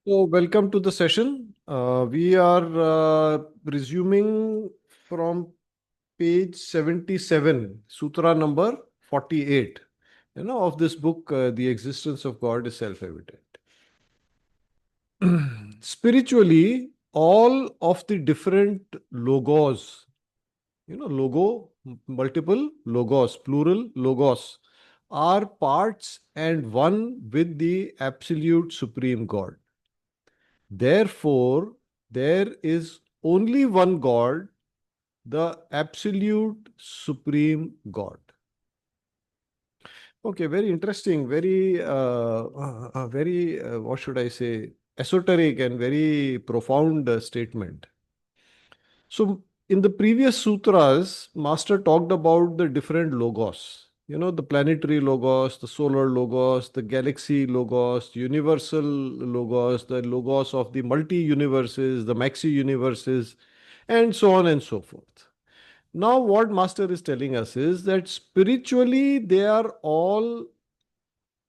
So, welcome to the session. We are resuming from page 77, Sutra number 48, of this book, The Existence of God is Self-Evident. Spiritually, all of the different logos, multiple logos, plural logos, are parts and one with the absolute supreme God. Therefore, there is only one God, the absolute supreme God. Okay, very interesting, what should I say, esoteric and very profound statement. So, in the previous sutras, Master talked about the different logos. The planetary logos, the solar logos, the galaxy logos, universal logos, the logos of the multi universes, the maxi universes, and so on and so forth. Now, what Master is telling us is that spiritually they are all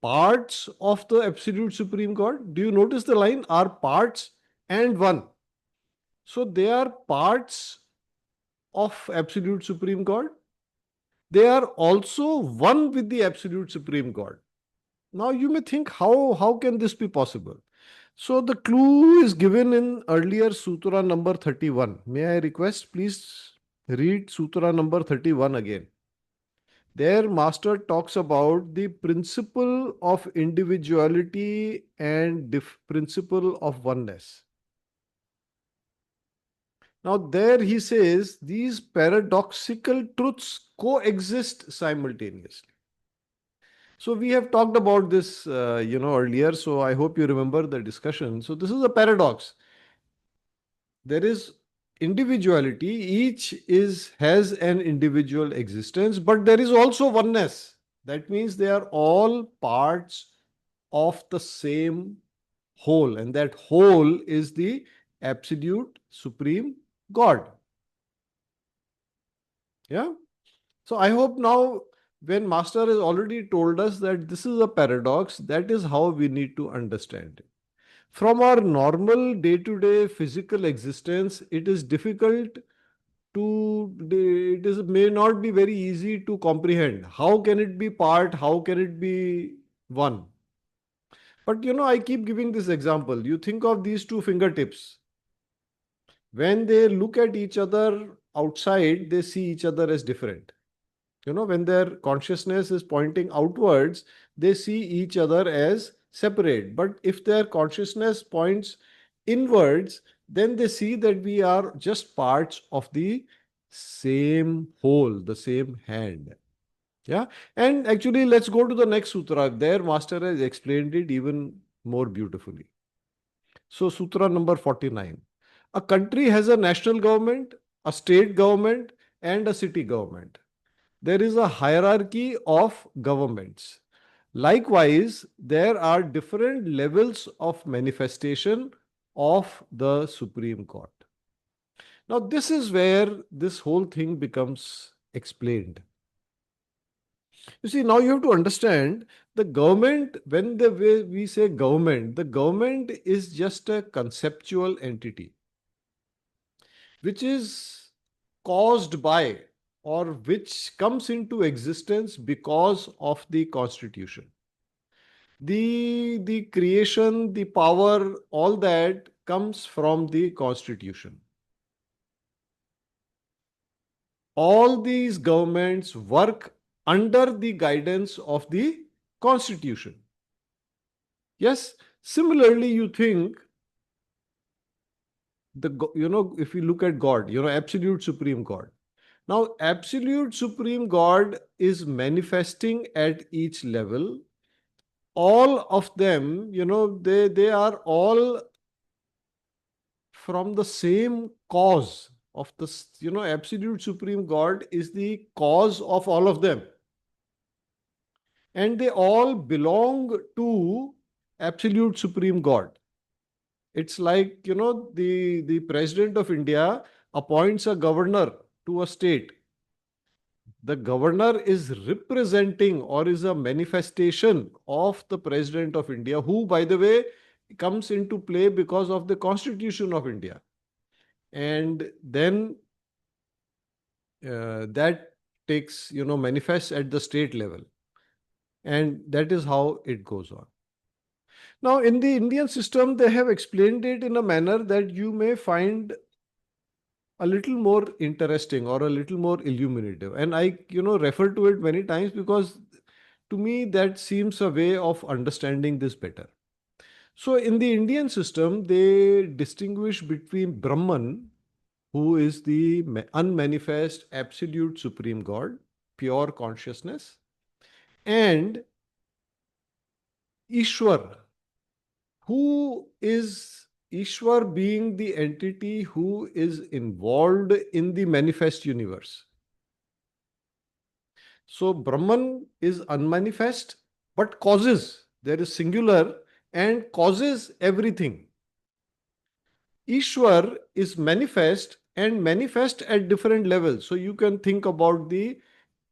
parts of the absolute supreme God. Do you notice the line? Are parts and one. So, they are parts of absolute supreme God. They are also one with the absolute supreme God. Now you may think, how can this be possible? So the clue is given in earlier sutra number 31. May I request, please read sutra number 31 again. There Master talks about the principle of individuality and principle of oneness. Now, there he says these paradoxical truths coexist simultaneously. So, we have talked about this, earlier. So, I hope you remember the discussion. So, this is a paradox. There is individuality, each has an individual existence, but there is also oneness. That means they are all parts of the same whole, and that whole is the absolute supreme God. Yeah. So I hope now, when Master has already told us that this is a paradox, that is how we need to understand it. From our normal day to day physical existence, it is difficult may not be very easy to comprehend. How can it be part? How can it be one? But I keep giving this example. You think of these two fingertips. When they look at each other outside, they see each other as different. When their consciousness is pointing outwards, they see each other as separate. But if their consciousness points inwards, then they see that we are just parts of the same whole, the same hand. Yeah. And actually, let's go to the next sutra. There, Master has explained it even more beautifully. So, sutra number 49. A country has a national government, a state government, and a city government. There is a hierarchy of governments. Likewise, there are different levels of manifestation of the Supreme Court. Now, this is where this whole thing becomes explained. You see, now you have to understand the government, when the way we say government, the government is just a conceptual entity which is caused by or which comes into existence because of the constitution. The creation, the power, all that comes from the constitution. All these governments work under the guidance of the constitution. Yes, similarly, you think if you look at God, absolute supreme God. Now, absolute supreme God is manifesting at each level. All of them, they are all from the same cause of this, absolute supreme God is the cause of all of them. And they all belong to absolute supreme God. It's like, the president of India appoints a governor to a state. The governor is representing or is a manifestation of the president of India, who, by the way, comes into play because of the Constitution of India. And then that takes, manifests at the state level. And that is how it goes on. Now, in the Indian system, they have explained it in a manner that you may find a little more interesting or a little more illuminative. And I, refer to it many times because to me that seems a way of understanding this better. So, in the Indian system, they distinguish between Brahman, who is the unmanifest, absolute supreme God, pure consciousness, and Ishwar, who is Ishwar being the entity who is involved in the manifest universe. So Brahman is unmanifest but causes. There is singular and causes everything. Ishwar is manifest and manifest at different levels. So you can think about the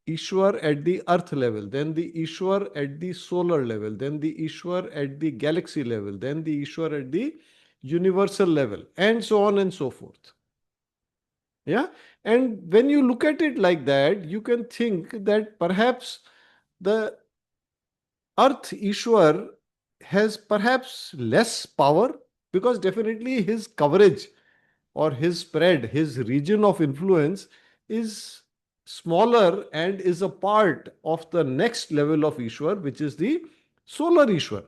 Ishwar at the earth level, then the Ishwar at the solar level, then the Ishwar at the galaxy level, then the Ishwar at the universal level, and so on and so forth. Yeah. And when you look at it like that, you can think that perhaps the earth Ishwar has perhaps less power, because definitely his coverage or his spread, his region of influence is smaller and is a part of the next level of Ishwar, which is the solar Ishwar.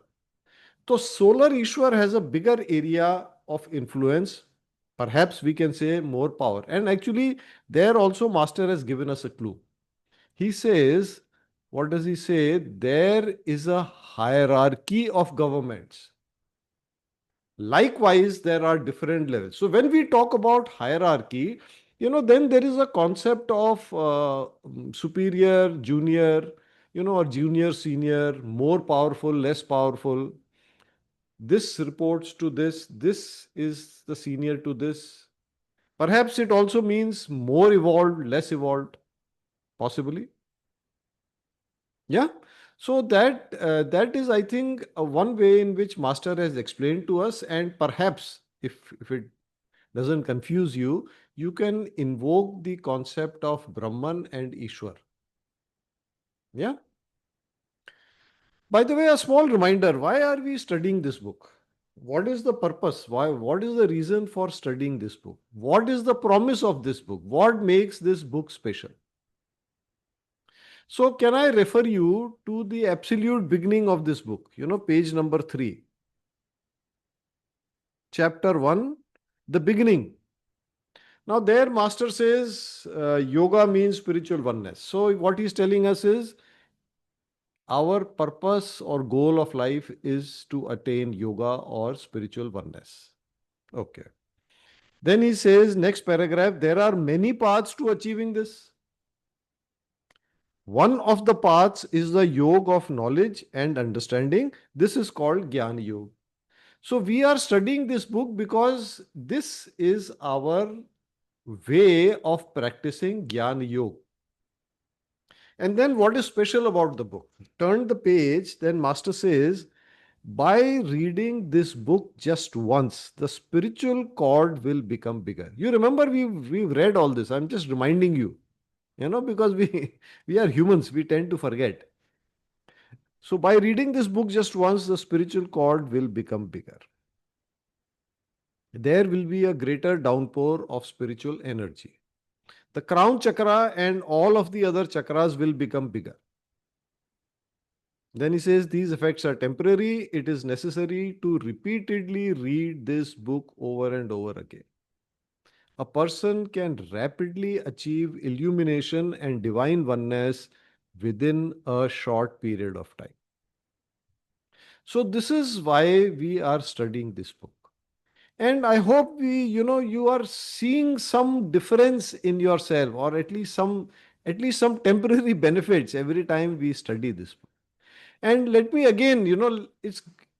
So, solar Ishwar has a bigger area of influence. Perhaps we can say more power. And actually, there also, Master has given us a clue. He says, what does he say? There is a hierarchy of governments. Likewise, there are different levels. So when we talk about hierarchy, then there is a concept of superior, junior, or junior, senior, more powerful, less powerful. This reports to this. This is the senior to this. Perhaps it also means more evolved, less evolved, possibly. Yeah. So that is, I think, one way in which Master has explained to us, and perhaps if it doesn't confuse you, you can invoke the concept of Brahman and Ishwar. Yeah. By the way, a small reminder: why are we studying this book? What is the purpose? Why? What is the reason for studying this book? What is the promise of this book? What makes this book special? So, can I refer you to the absolute beginning of this book? Page number 3, chapter 1, the beginning. Now, there, Master says yoga means spiritual oneness. So, what he's telling us is our purpose or goal of life is to attain yoga or spiritual oneness. Okay. Then he says, next paragraph, there are many paths to achieving this. One of the paths is the yoga of knowledge and understanding. This is called Jnana Yoga. So we are studying this book because this is our way of practicing Jnana Yoga. And then what is special about the book? Turn the page, then Master says, by reading this book just once, the spiritual cord will become bigger. You remember we've read all this. I'm just reminding you, because we are humans, we tend to forget. So by reading this book just once, the spiritual cord will become bigger. There will be a greater downpour of spiritual energy. The crown chakra and all of the other chakras will become bigger. Then he says these effects are temporary. It is necessary to repeatedly read this book over and over again. A person can rapidly achieve illumination and divine oneness within a short period of time. So this is why we are studying this book. And I hope you are seeing some difference in yourself, or at least some temporary benefits every time we study this book. And let me again,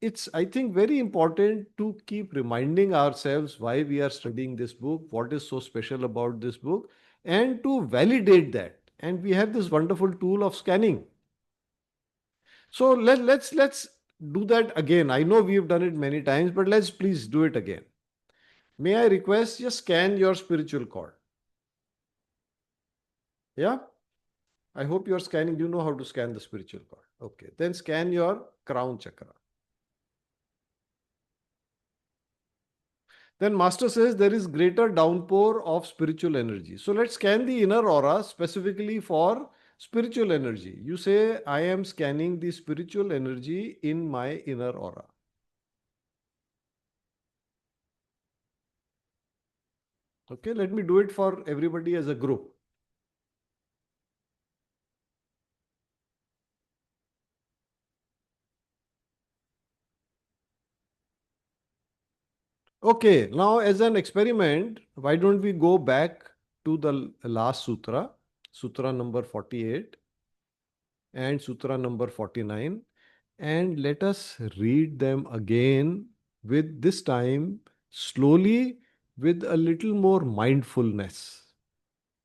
it's I think very important to keep reminding ourselves why we are studying this book, what is so special about this book, and to validate that. And we have this wonderful tool of scanning. So let's do that again. I know we've done it many times, but let's please do it again. May I request, just scan your spiritual cord. Yeah? I hope you're scanning. You know how to scan the spiritual cord. Okay. Then scan your crown chakra. Then Master says there is greater downpour of spiritual energy. So let's scan the inner aura specifically for spiritual energy. You say, I am scanning the spiritual energy in my inner aura. Okay, let me do it for everybody as a group. Okay, now as an experiment, why don't we go back to the last sutra, sutra number 48 and sutra number 49, and let us read them again with this time slowly, with a little more mindfulness,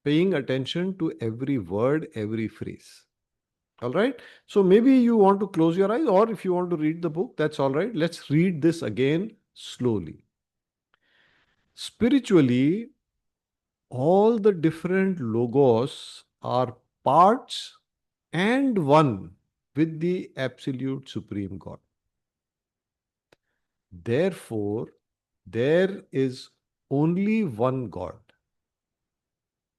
paying attention to every word, every phrase. All right. So maybe you want to close your eyes, or if you want to read the book, that's all right. Let's read this again slowly. Spiritually, all the different logos are parts and one with the absolute supreme God. Therefore, there is only one God,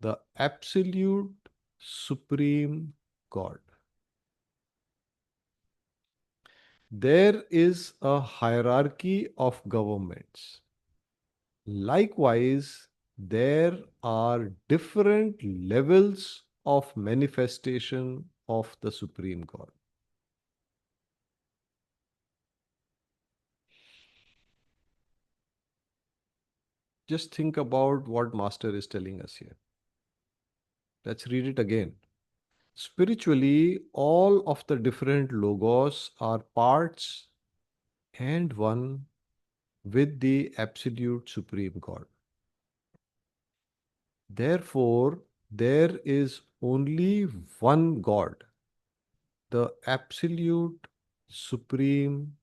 the absolute supreme God. There is a hierarchy of governments. Likewise, there are different levels of manifestation of the Supreme God. Just think about what Master is telling us here. Let's read it again. Spiritually, all of the different logos are parts and one with the absolute Supreme God. Therefore, there is only one God, the absolute Supreme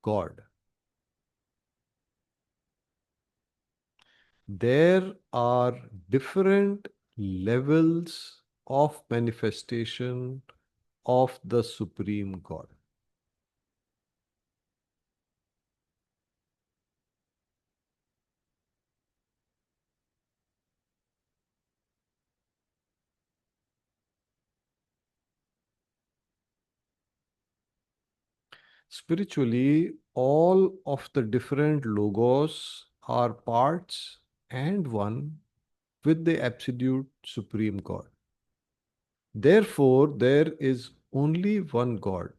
God. There are different levels of manifestation of the Supreme God. Spiritually, all of the different logos are parts and one with the absolute Supreme God. Therefore, there is only one God,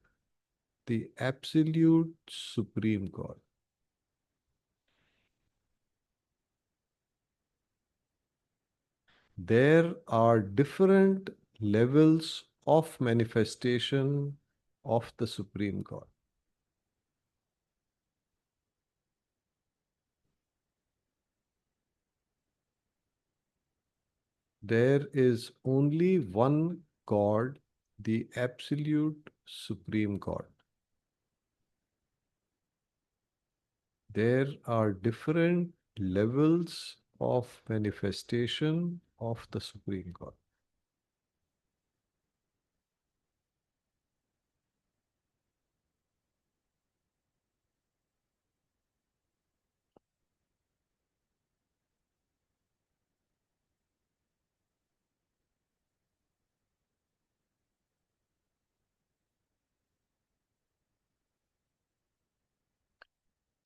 the absolute Supreme God. There are different levels of manifestation of the Supreme God. There is only one God, the absolute Supreme God. There are different levels of manifestation of the Supreme God.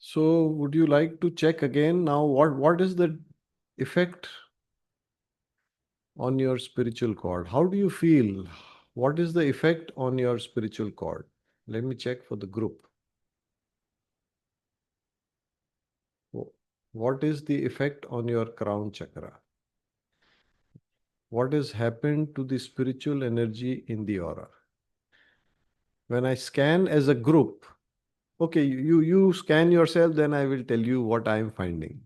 So, would you like to check again now what is the effect on your spiritual cord? How do you feel? What is the effect on your spiritual cord? Let me check for the group. What is the effect on your crown chakra? What has happened to the spiritual energy in the aura? When I scan as a group, okay, you scan yourself, then I will tell you what I am finding.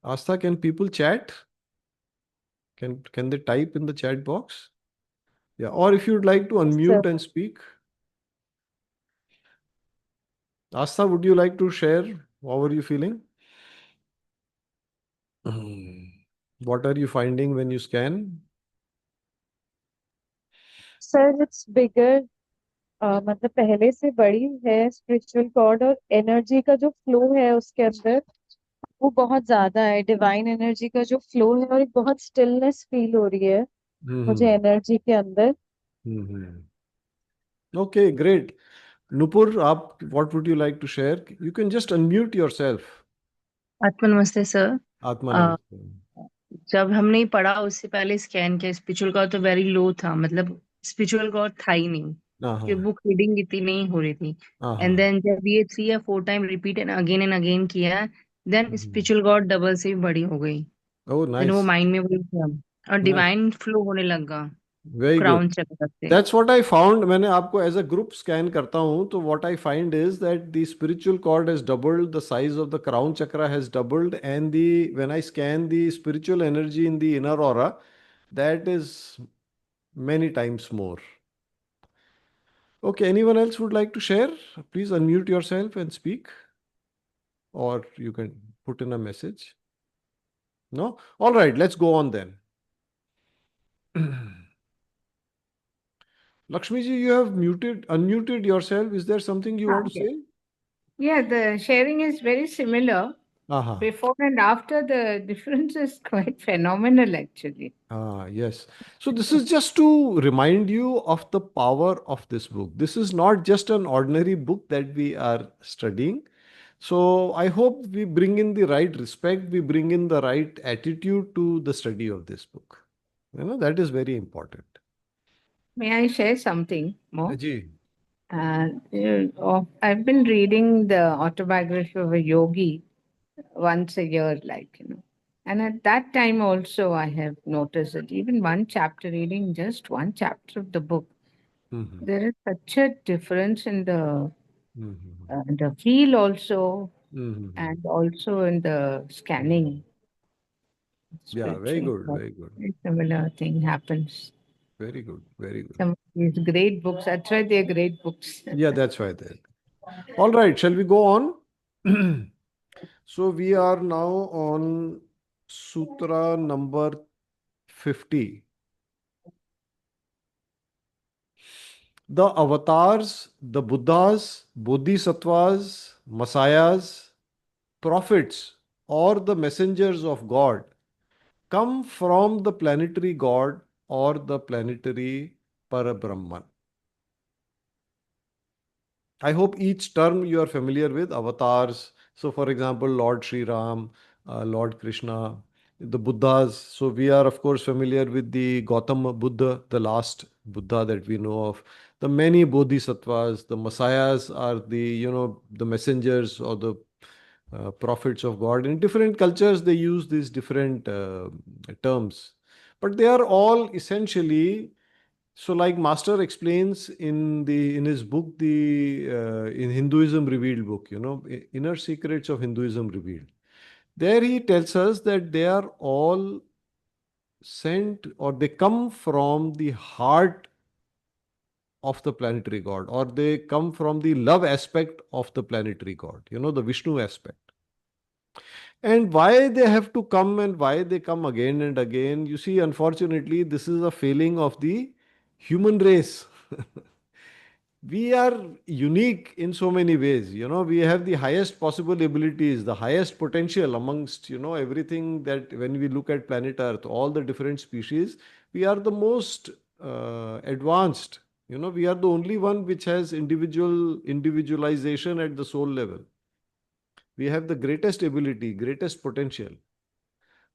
Asta, can people chat? Can they type in the chat box? Yeah. Or if you'd like to So, unmute and speak, Asta, would you like to share? How are you feeling? What are you finding when you scan? Sir it's बिगर, मतलब पहले से बड़ी है spiritual God, और energy का जो flow है उसके अंदर वो बहुत ज्यादा है, डिवाइन एनर्जी का जो फ्लो है, और एक बहुत स्टिलनेस फील हो रही है मुझे Hmm. एनर्जी के अंदर। Hmm. Okay, great. Nupur, what would you like to share? You can just unmute yourself. आत्मा नमस्ते सर। Atma अ, Namaste. जब हमने पढ़ा उससे पहले स्कैन किया, स्पिरिचुअल गॉड तो वेरी लो था, मतलब स्पिरिचुअल गॉड था ही नहीं, कि Uh-huh. बुक रीडिंग इतनी नहीं हो रही थी। And Uh-huh. देन जब ये 3 या 4 टाइम रिपीट एंड अगेन किया, देन Mhm. स्पिरिचुअल गॉड डबल से भी बड़ी हो गई। Oh, देन वो nice. माइंड में वही था, और Nice. डिवाइन फ्लो होने लगा Very good. क्राउन चक्र से। That's what I found. मैंने आपको as a group scan करता हूँ तो what I find is that the spiritual cord has doubled, the size of the crown chakra has doubled, and the when I scan the spiritual energy in the inner aura, that is many times more. Okay, anyone else would like to share? Please unmute yourself and speak, or you can put in a message. No? All right, let's go on then. Lakshmi ji, you have unmuted yourself. Is there something you want to Yes. say? Yeah, the sharing is very similar. Aha. Before and after, the difference is quite phenomenal, actually. Ah, yes. So this is just to remind you of the power of this book. This is not just an ordinary book that we are studying. So I hope we bring in the right respect, we bring in the right attitude to the study of this book. That is very important. May I share something more? Ji. I've been reading the autobiography of a yogi once a year, And at that time also, I have noticed that even one chapter, reading just one chapter of the book, Mhm. there is such a difference in Mhm. the feel also, Mhm. and also in the scanning Yeah, very spiritual. good, very good, Very similar thing happens. very good, very good. Some of these great books. That's why they're great books. Yeah, that's why that. All right, shall we go on? So we are now on Sutra number 50. The avatars, the Buddhas, Bodhisattvas, Messiahs, prophets, or the messengers of God come from the planetary God or the planetary Parabrahman. I hope each term you are familiar with, avatars. So, for example, Lord Sri Ram, Lord Krishna, the Buddhas. So, we are, of course, familiar with the Gautama Buddha, the last Buddha that we know of. The many Bodhisattvas, the Messiahs are the messengers or the prophets of God. In different cultures, they use these different terms. But they are all essentially so, like Master explains in his book, the in Hinduism Revealed book, Inner Secrets of Hinduism Revealed. There he tells us that they are all sent or they come from the heart of the planetary god, or they come from the love aspect of the planetary god, the Vishnu aspect. And why they have to come and why they come again and again, you see, unfortunately, this is a failing of the human race. We are unique in so many ways. We have the highest possible abilities, the highest potential amongst everything, that when we look at planet earth, all the different species, we are the most advanced. We are the only one which has individualization at the soul level. We have the greatest ability, greatest potential.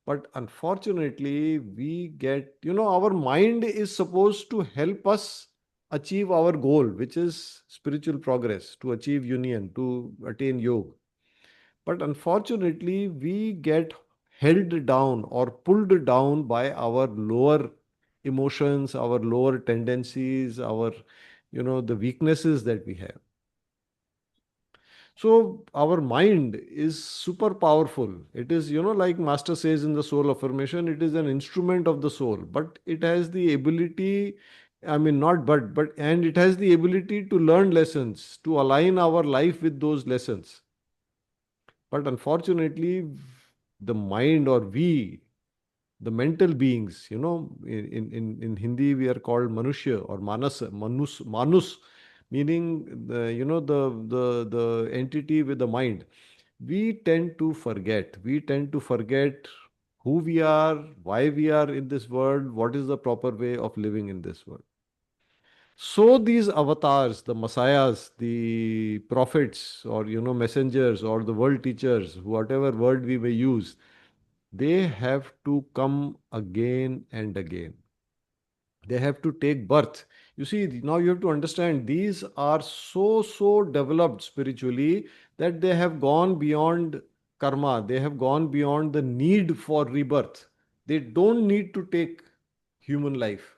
But unfortunately, we get, our mind is supposed to help us achieve our goal, which is spiritual progress, to achieve union, to attain yoga. But unfortunately, we get held down or pulled down by our lower emotions, our lower tendencies, the weaknesses that we have. So our mind is super powerful. It is, like Master says in the soul affirmation, it is an instrument of the soul, but it has the ability I mean, not but, and it has the ability to learn lessons, to align our life with those lessons. But unfortunately, the mind, or we, the mental beings, in Hindi we are called manushya or manus, meaning the entity with the mind. We tend to forget. We tend to forget who we are, why we are in this world, what is the proper way of living in this world. So these avatars, the messiahs, the prophets, or messengers, or the world teachers, whatever word we may use, they have to come again and again. They have to take birth. You see, now you have to understand, these are so developed spiritually that they have gone beyond karma. They have gone beyond the need for rebirth. They don't need to take human life,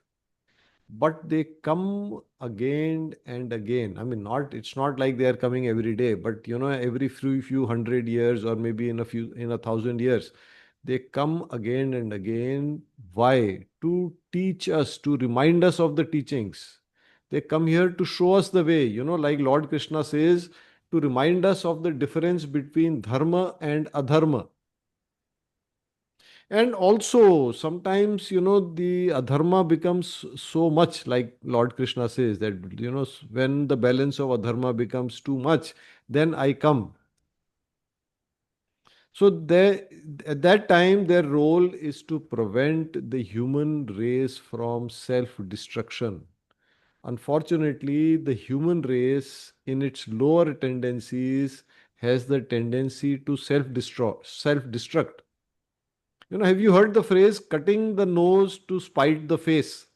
but they come again and again. I mean, it's not like they are coming every day, but every few hundred years, or maybe in 1,000 years, they come again and again. Why? To teach us, to remind us of the teachings. They come here to show us the way, like Lord Krishna says, to remind us of the difference between dharma and adharma. And also, sometimes, the adharma becomes so much, like Lord Krishna says, that, when the balance of adharma becomes too much, then I come. So at that time, their role is to prevent the human race from self-destruction. Unfortunately, the human race, in its lower tendencies, has the tendency to self-destruct. Have you heard the phrase cutting the nose to spite the face?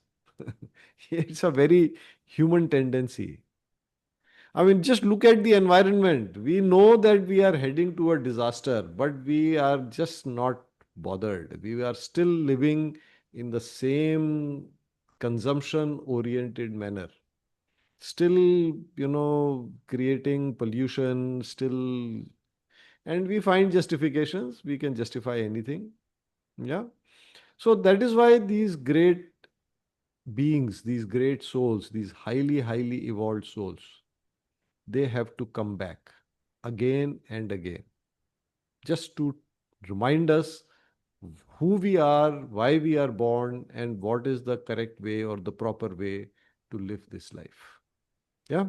It's a very human tendency. I mean, just look at the environment. We know that we are heading to a disaster, but we are just not bothered. We are still living in the same consumption oriented manner. Still, creating pollution, still, and we find justifications. We can justify anything. Yeah. So that is why these great beings, these great souls, these highly evolved souls, they have to come back again and again, just to remind us who we are, why we are born, and what is the correct way or the proper way to live this life. Yeah.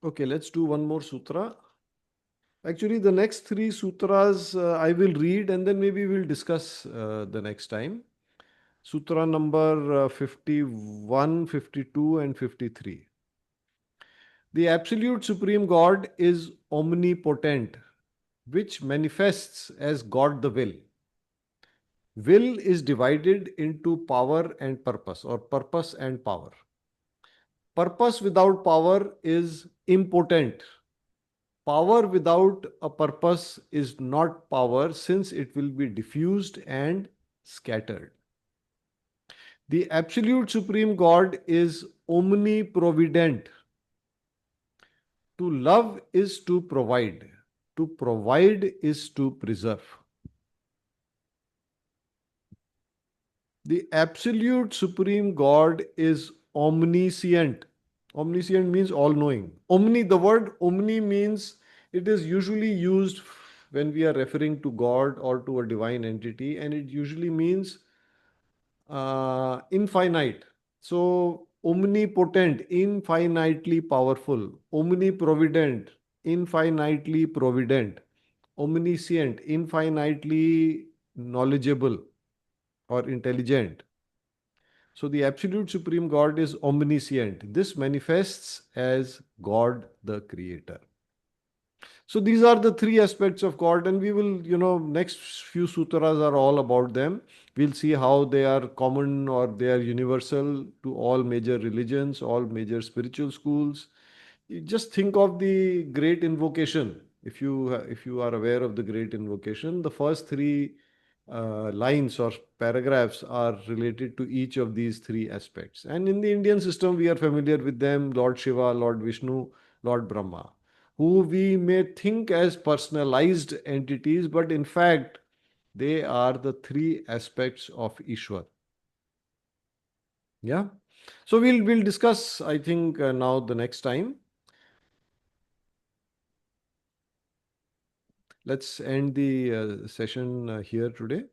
Okay, let's do one more sutra. Actually, the next three sutras I will read, and then maybe we'll discuss the next time. Sutra number 51, 52, and 53. The absolute supreme God is omnipotent, which manifests as God the will. Will is divided into power and purpose, or purpose and power. Purpose without power is impotent. Power without a purpose is not power, since it will be diffused and scattered. The absolute supreme God is omniprovident. To love is to provide. To provide is to preserve. The absolute supreme God is omniscient. Omniscient means all knowing. The word omni means, it is usually used when we are referring to God or to a divine entity, and it usually means infinite. So, omnipotent, infinitely powerful. Omniprovident, infinitely provident. Omniscient, infinitely knowledgeable or intelligent. So, the absolute supreme God is omniscient. This manifests as God the Creator. So these are the three aspects of God, and we will, next few sutras are all about them. We'll see how they are common or they are universal to all major religions, all major spiritual schools. You just think of the great invocation. If you are aware of the great invocation, the first three lines or paragraphs are related to each of these three aspects. And in the Indian system, we are familiar with them: Lord Shiva, Lord Vishnu, Lord Brahma, who we may think as personalized entities, but in fact, they are the three aspects of Ishwar. Yeah. So we'll discuss, I think, now the next time. Let's end the session here today.